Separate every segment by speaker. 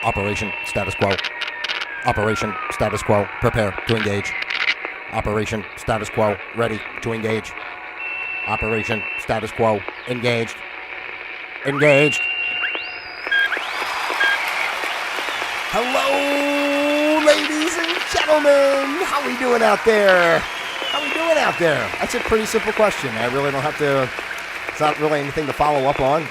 Speaker 1: Operation status quo. Operation status quo. Prepare to engage. Operation status quo. Ready to engage. Operation status quo. Engaged. Engaged. Hello, ladies and gentlemen. How we doing out there? How we doing out there? That's a pretty simple question. I really don't have to. It's not really anything to follow up on.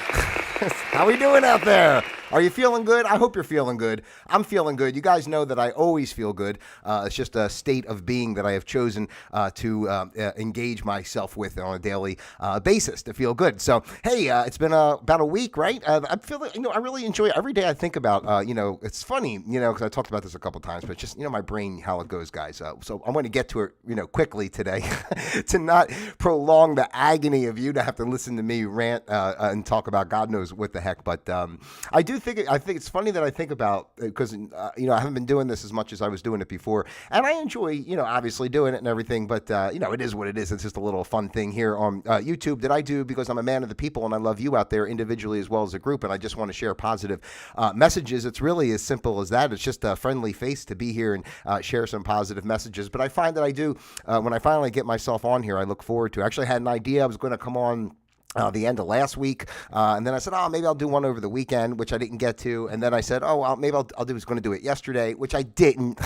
Speaker 1: How we doing out there? Are you feeling good? I hope you're feeling good. I'm feeling good. You guys know that I always feel good. It's just a state of being that I have chosen to engage myself with on a daily basis to feel good. So, hey, it's been about a week, right? I'm feeling, I really enjoy it. Every day I think about, it's funny, because I talked about this a couple times, but just, my brain, how it goes, guys. So I'm going to get to it, quickly today to not prolong the agony of you to have to listen to me rant and talk about God knows what the heck. But I think it's funny that I think about, because I haven't been doing this as much as I was doing it before, and I enjoy obviously doing it and everything, but it is what it is. It's just a little fun thing here on YouTube that I do because I'm a man of the people and I love you out there individually as well as a group, and I just want to share positive messages. It's really as simple as that. It's just a friendly face to be here and share some positive messages. But I find that I do when I finally get myself on here, I look forward to. I actually had an idea. I was going to come on the end of last week, and then I said, maybe I'll do one over the weekend, which I didn't get to, and then I said, maybe I was going to do it yesterday, which I didn't.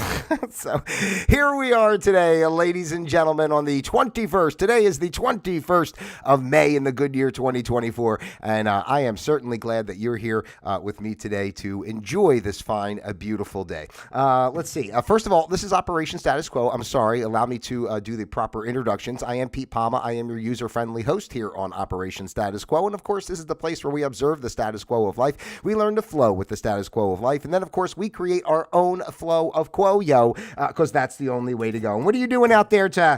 Speaker 1: So here we are today, ladies and gentlemen, on the 21st. Today is the 21st of May in the good year 2024, and I am certainly glad that you're here with me today to enjoy this fine, beautiful day. Let's see. First of all, this is Operation Status Quo. I'm sorry. Allow me to do the proper introductions. I am Pete Palma. I am your user-friendly host here on Operation Status Quo, and of course this is the place where we observe the status quo of life. We learn to flow with the status quo of life, and then of course we create our own flow of quo, because that's the only way to go. And what are you doing out there to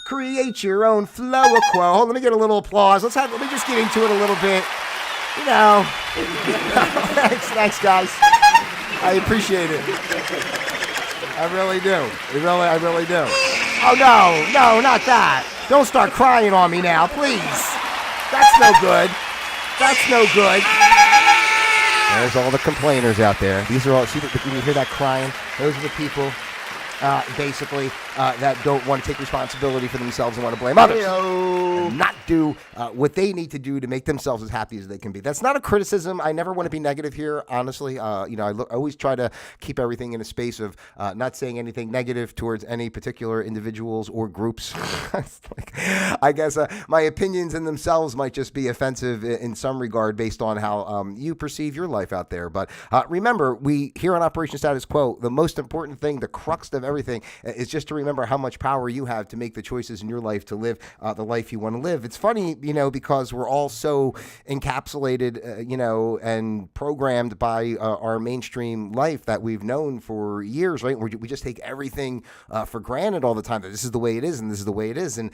Speaker 1: create your own flow of quo? Let me get a little applause. Let me just get into it a little bit. Thanks guys, I appreciate it. I really do. I really do. Oh no, not that. Don't start crying on me now, please. That's no good. That's no good. There's all the complainers out there. These are all, you hear that crying? Those are the people, basically, that don't want to take responsibility for themselves and want to blame others. And not do what they need to do to make themselves as happy as they can be. That's not a criticism. I never want to be negative here, honestly. I always try to keep everything in a space of not saying anything negative towards any particular individuals or groups. I guess my opinions in themselves might just be offensive in some regard based on how you perceive your life out there. But remember, we here on Operation Status Quo, the most important thing, the crux of everything, is just to remember how much power you have to make the choices in your life to live the life you want to live. It's funny, because we're all so encapsulated, and programmed by our mainstream life that we've known for years, right? We just take everything for granted all the time, that this is the way it is and this is the way it is. And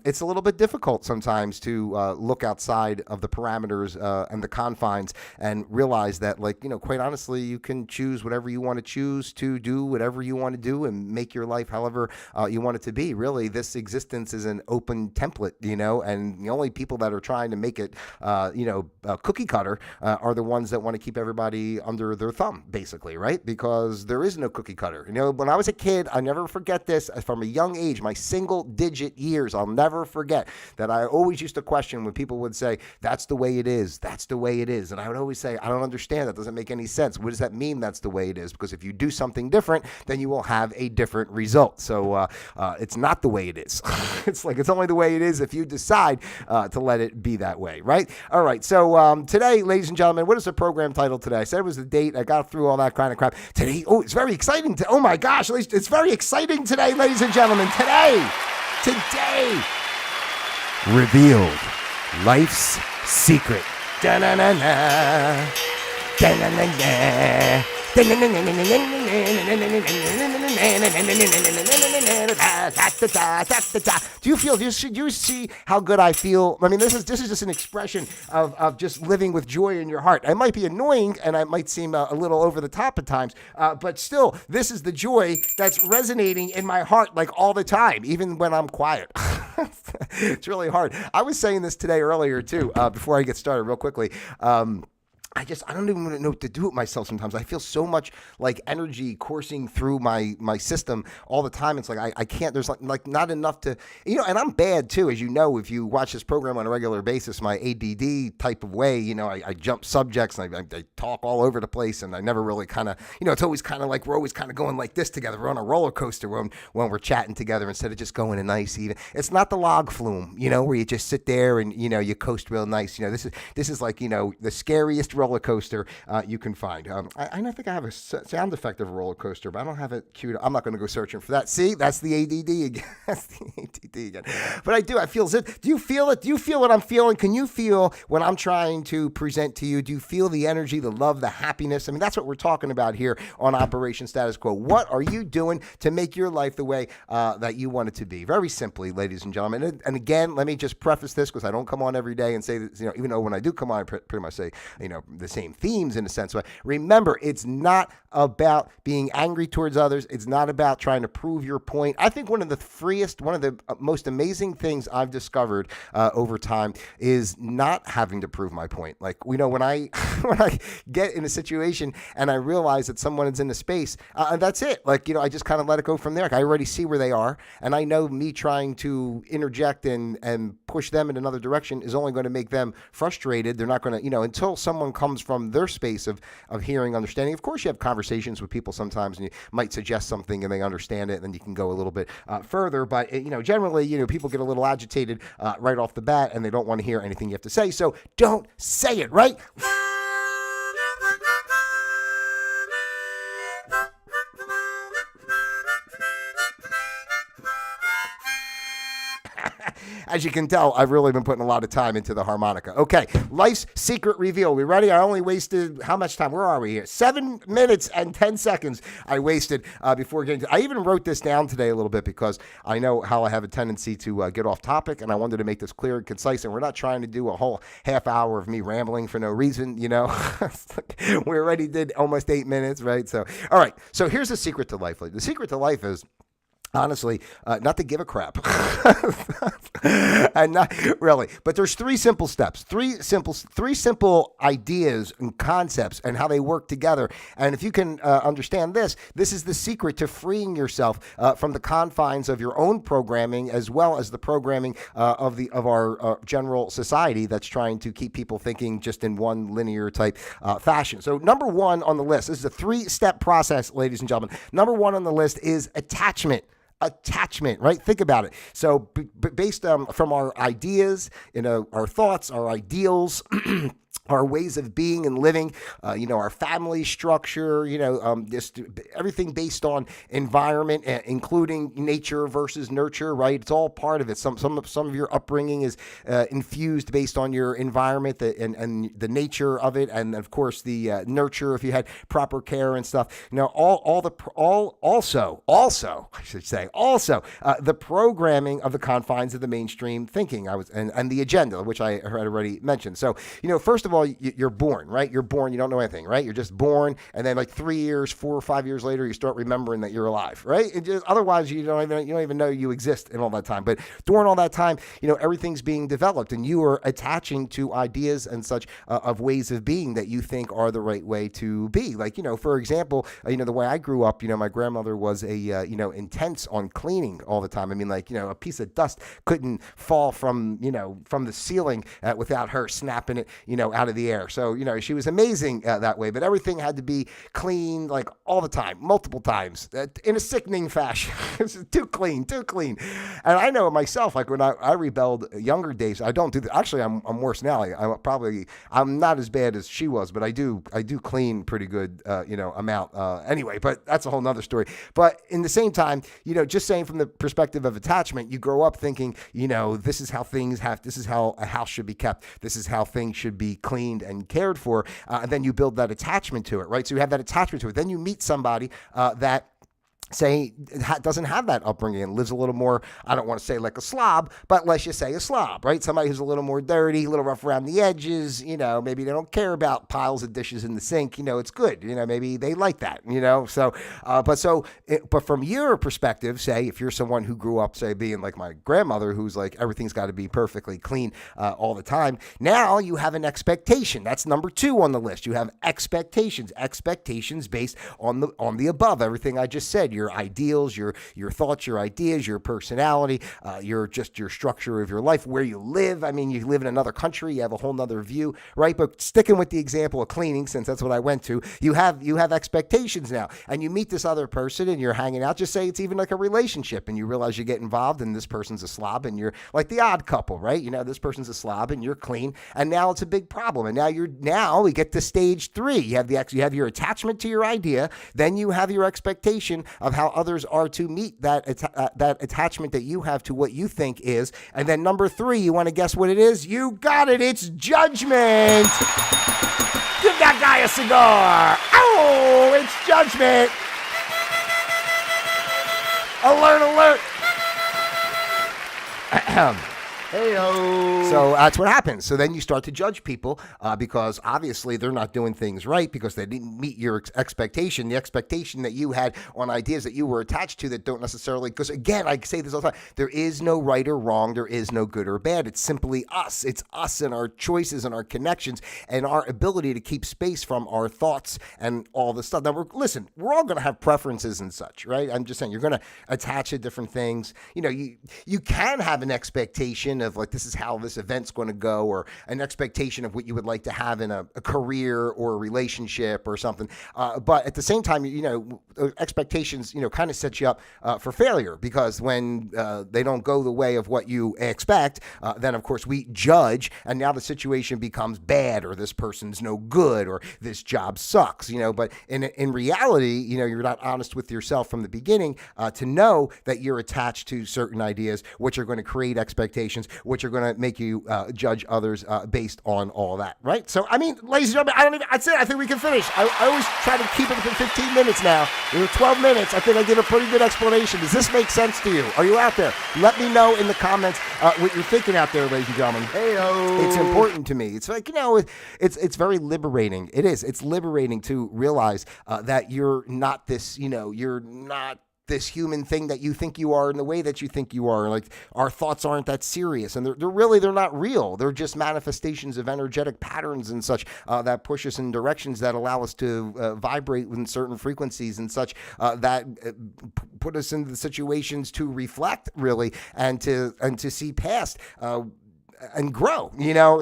Speaker 1: it's a little bit difficult sometimes to look outside of the parameters and the confines and realize that, quite honestly, you can choose whatever you want to choose to do, whatever you want to do, and make your life however you want it to be. Really, this existence is an open template, and the only people that are trying to make it, cookie cutter are the ones that want to keep everybody under their thumb, basically, right? Because there is no cookie cutter. When I was a kid, I never forget this, from a young age, my single digit years, I'll never forget that I always used to question when people would say, that's the way it is, that's the way it is. And I would always say, I don't understand, that doesn't make any sense. What does that mean, that's the way it is? Because if you do something different, then you will have a different result. So it's not the way it is. It's only the way it is if you decide to let it be that way, right? All right, so today, ladies and gentlemen, what is the program title today? I said it was the date. I got through all that kind of crap. Today, it's very exciting. Oh my gosh, it's very exciting today, ladies and gentlemen. Today, revealed life's secret. Da-na-na-na. Da-na-na-na. Do you see how good I feel? I mean, this is just an expression of just living with joy in your heart. It might be annoying and I might seem a little over the top at times, but still, this is the joy that's resonating in my heart all the time, even when I'm quiet. It's really hard. I was saying this today earlier too, before I get started real quickly. I don't even know what to do with myself sometimes. I feel so much like energy coursing through my system all the time. It's like I can't, there's like not enough to, and I'm bad too, as you know, if you watch this program on a regular basis, my ADD type of way, I jump subjects and I talk all over the place, and I never really kind of, it's always kind of like we're always kind of going like this together. We're on a roller coaster when we're chatting together instead of just going a nice even. It's not the log flume, where you just sit there and, you coast real nice. This is like, the scariest roller coaster you can find. I don't think I have a sound effect of a roller coaster, but I don't have it queued. I'm not going to go searching for that. See, that's the ADD again. That's the ADD again. But I do. I feel it. Do you feel it? Do you feel what I'm feeling? Can you feel what I'm trying to present to you? Do you feel the energy, the love, the happiness? I mean, that's what we're talking about here on Operation Status Quo. What are you doing to make your life the way that you want it to be? Very simply, ladies and gentlemen. And again, let me just preface this, because I don't come on every day and say that, even though when I do come on, I pretty much say, the same themes in a sense. But remember, it's not about being angry towards others. It's not about trying to prove your point. I think one of the most amazing things I've discovered over time is not having to prove my point. Like, when I when I get in a situation and I realize that someone is in the space, that's it. Like, I just kind of let it go from there. Like, I already see where they are, and I know me trying to interject and push them in another direction is only going to make them frustrated. They're not going to, until someone comes from their space of hearing, understanding. Of course, you have conversations with people sometimes, and you might suggest something and they understand it, and then you can go a little bit further. But generally, people get a little agitated right off the bat, and they don't want to hear anything you have to say. So don't say it, right? As you can tell, I've really been putting a lot of time into the harmonica. Okay, life's secret reveal. We ready? I only wasted, how much time? Where are we here? 7 minutes and 10 seconds I wasted before getting to. I even wrote this down today a little bit because I know how I have a tendency to get off topic, and I wanted to make this clear and concise, and we're not trying to do a whole half hour of me rambling for no reason, We already did almost 8 minutes, right? So, all right. So here's the secret to life. The secret to life is, honestly, not to give a crap. And not really, but there's 3 simple steps, three simple ideas and concepts and how they work together. And if you can understand this is the secret to freeing yourself from the confines of your own programming, as well as the programming of our general society that's trying to keep people thinking just in one linear type fashion. So number 1 on the list, this is a 3-step process, ladies and gentlemen. Number 1 on the list is attachment. Attachment, right? Think about it. So based from our ideas, our thoughts, our ideals, our ways of being and living, our family structure, just everything based on environment, including nature versus nurture, right? It's all part of it. Some of your upbringing is infused based on your environment and the nature of it, and of course the nurture if you had proper care and stuff. Also, the programming of the confines of the mainstream thinking and the agenda, which I had already mentioned. So, first of all, you're born, right? You're born, you don't know anything, right? You're just born, and then like 3 years, 4 or 5 years later, you start remembering that you're alive, right? Otherwise, you don't even know you exist in all that time. But during all that time, everything's being developed, and you are attaching to ideas and such of ways of being that you think are the right way to be. Like, for example, the way I grew up, my grandmother was intense on cleaning all the time. I mean, like, a piece of dust couldn't fall from the ceiling without her snapping it, out of the air. So, she was amazing that way, but everything had to be clean, like all the time, multiple times, in a sickening fashion. Too clean. And I know myself, like when I rebelled younger days, I don't do that. Actually, I'm worse now. I'm not as bad as she was, but I do clean pretty good, amount anyway, but that's a whole nother story. But in the same time, just saying from the perspective of attachment, you grow up thinking, this is how a house should be kept. This is how things should be cleaned and cared for. And then you build that attachment to it, right? So you have that attachment to it. Then you meet somebody that say doesn't have that upbringing and lives a little more, I don't want to say like a slob, but let's just say a slob, right? Somebody who's a little more dirty, a little rough around the edges, maybe they don't care about piles of dishes in the sink, it's good, maybe they like that, so, but from your perspective, say if you're someone who grew up, say being like my grandmother, who's like, everything's got to be perfectly clean all the time. Now you have an expectation. That's number 2 on the list. You have expectations based on the above, everything I just said, your ideals, your thoughts, your ideas, your personality, your structure of your life, where you live. I mean, you live in another country, you have a whole nother view, right? But sticking with the example of cleaning, since that's what I went to, you have expectations now, and you meet this other person and you're hanging out. Just say it's even like a relationship, and you realize you get involved, and this person's a slob, and you're like the odd couple, right? This person's a slob, and you're clean, and now it's a big problem. And now we get to stage 3. You have your attachment to your idea, then you have your expectation of how others are to meet that attachment that you have to what you think is. And then number 3, you want to guess what it is? You got it. It's judgment. Give that guy a cigar. Oh, it's judgment. Alert, alert. Hey-o. So that's what happens. So then you start to judge people because obviously they're not doing things right because they didn't meet your expectation, the expectation that you had on ideas that you were attached to that don't necessarily, because again, I say this all the time, there is no right or wrong, there is no good or bad. It's simply us. It's us and our choices and our connections and our ability to keep space from our thoughts and all this stuff. Now, we're all going to have preferences and such, right? I'm just saying you're going to attach to different things. You can have an expectation of like, this is how this event's going to go, or an expectation of what you would like to have in a career or a relationship or something. But at the same time, expectations, kind of set you up for failure, because when they don't go the way of what you expect, then of course we judge, and now the situation becomes bad, or this person's no good, or this job sucks, but in reality, you're not honest with yourself from the beginning to know that you're attached to certain ideas, which are going to create expectations, which are going to make you judge others based on all that, right? So, I mean, ladies and gentlemen, that's it. I think we can finish. I always try to keep it within 15 minutes now. We were 12 minutes. I think I did a pretty good explanation. Does this make sense to you? Are you out there? Let me know in the comments what you're thinking out there, ladies and gentlemen. Hey-o. It's important to me. It's like, it's very liberating. It is. It's liberating to realize that you're not this, you're not this human thing that you think you are in the way that you think you are. Like, our thoughts aren't that serious, and they're not real. They're just manifestations of energetic patterns and such that push us in directions that allow us to vibrate in certain frequencies and such that put us into the situations to reflect really and to see past and grow,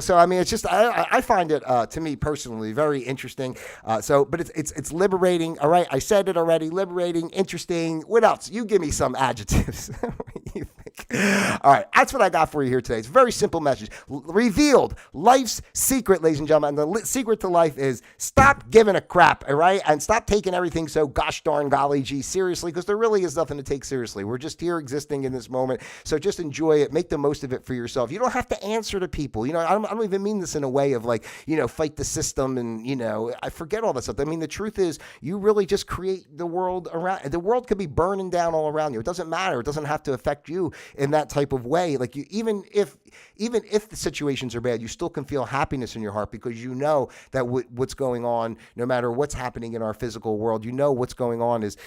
Speaker 1: So, I mean, it's just, I find it, to me personally, very interesting. But it's liberating. All right. I said it already. Liberating, interesting. What else? You give me some adjectives. What do you think? All right. That's what I got for you here today. It's a very simple message. Revealed life's secret, ladies and gentlemen. And the secret to life is stop giving a crap. All right. And stop taking everything so gosh darn golly gee seriously, because there really is nothing to take seriously. We're just here existing in this moment. So just enjoy it. Make the most of it for yourself. You don't have to answer to people. I don't even mean this in a way of like, fight the system and, I forget all that stuff. I mean, the truth is you really just create the world around. The world could be burning down all around you. It doesn't matter. It doesn't have to affect you in that type of way. Like, you, even if the situations are bad, you still can feel happiness in your heart, because you know that what's going on, no matter what's happening in our physical world, what's going on is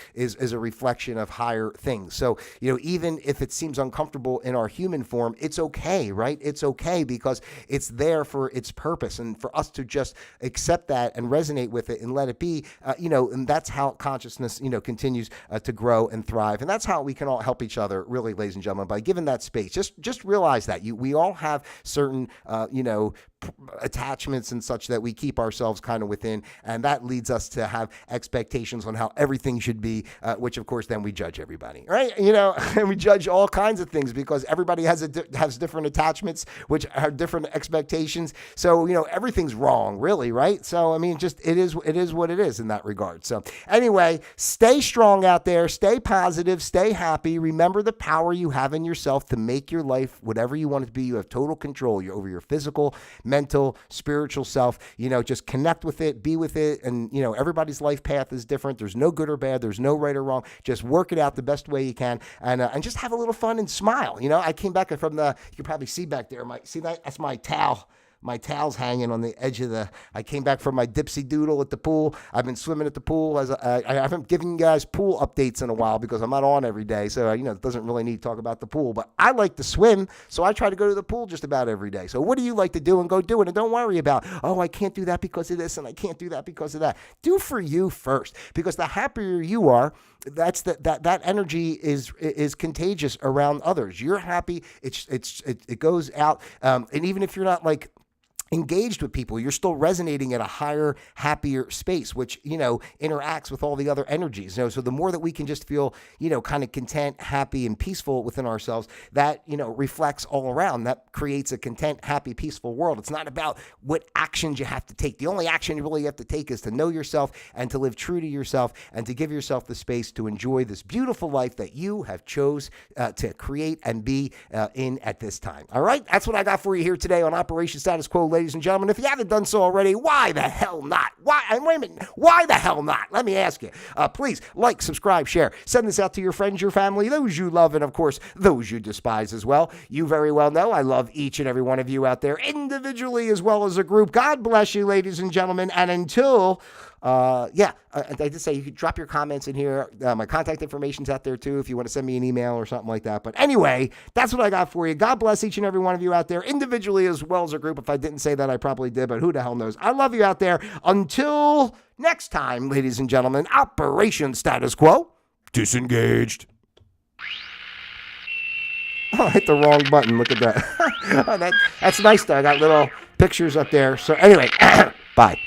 Speaker 1: a reflection of higher things. So, even if it seems uncomfortable in our human form, it's okay, right? It's okay, because it's there for its purpose, and for us to just accept that and resonate with it and let it be, and that's how consciousness, continues to grow and thrive. And that's how we can all help each other, really, ladies and gentlemen, by giving that space. Just realize that we all have certain, attachments and such that we keep ourselves kind of within, and that leads us to have expectations on how everything should be, which of course then we judge everybody, right? And we judge all kinds of things because everybody has different attachments, which are different expectations. So everything's wrong, really, right? So I mean, just it is what it is in that regard. So anyway, stay strong out there, stay positive, stay happy. Remember the power you have in yourself to make your life whatever you want it to be. You have total control. You're over your physical, mental, spiritual self. Just connect with it, be with it. And, everybody's life path is different. There's no good or bad. There's no right or wrong. Just work it out the best way you can and just have a little fun and smile. I came back from you can probably see back there. See that? That's my towel. My towel's hanging on the edge of I came back from my dipsy doodle at the pool. I've been swimming at the pool. I haven't given you guys pool updates in a while because I'm not on every day. So, it doesn't really need to talk about the pool. But I like to swim, so I try to go to the pool just about every day. So what do you like to do? And go do it. And don't worry about, I can't do that because of this and I can't do that because of that. Do for you first, because the happier you are, that energy is contagious around others. You're happy. It goes out. And even if you're not like engaged with people, you're still resonating at a higher, happier space, which, interacts with all the other energies. So the more that we can just feel, kind of content, happy, and peaceful within ourselves, that, reflects all around. That creates a content, happy, peaceful world. It's not about what actions you have to take. The only action you really have to take is to know yourself and to live true to yourself and to give yourself the space to enjoy this beautiful life that you have chose to create and be in at this time. All right? That's what I got for you here today on Operation Status Quo, ladies and gentlemen. If you haven't done so already, why the hell not? Wait a minute. Why the hell not? Let me ask you. Please like, subscribe, share. Send this out to your friends, your family, those you love, and of course, those you despise as well. You very well know I love each and every one of you out there, individually as well as a group. God bless you, ladies and gentlemen. And until... I did say you could drop your comments in here. My contact information's out there too if you want to send me an email or something like that. But anyway, that's what I got for you. God bless each and every one of you out there, individually as well as a group. If I didn't say that, I probably did, but who the hell knows? I love you out there. Until next time, ladies and gentlemen, Operation Status Quo, disengaged. Oh, I hit the wrong button. Look at that. That's nice though. I got little pictures up there. So anyway, bye.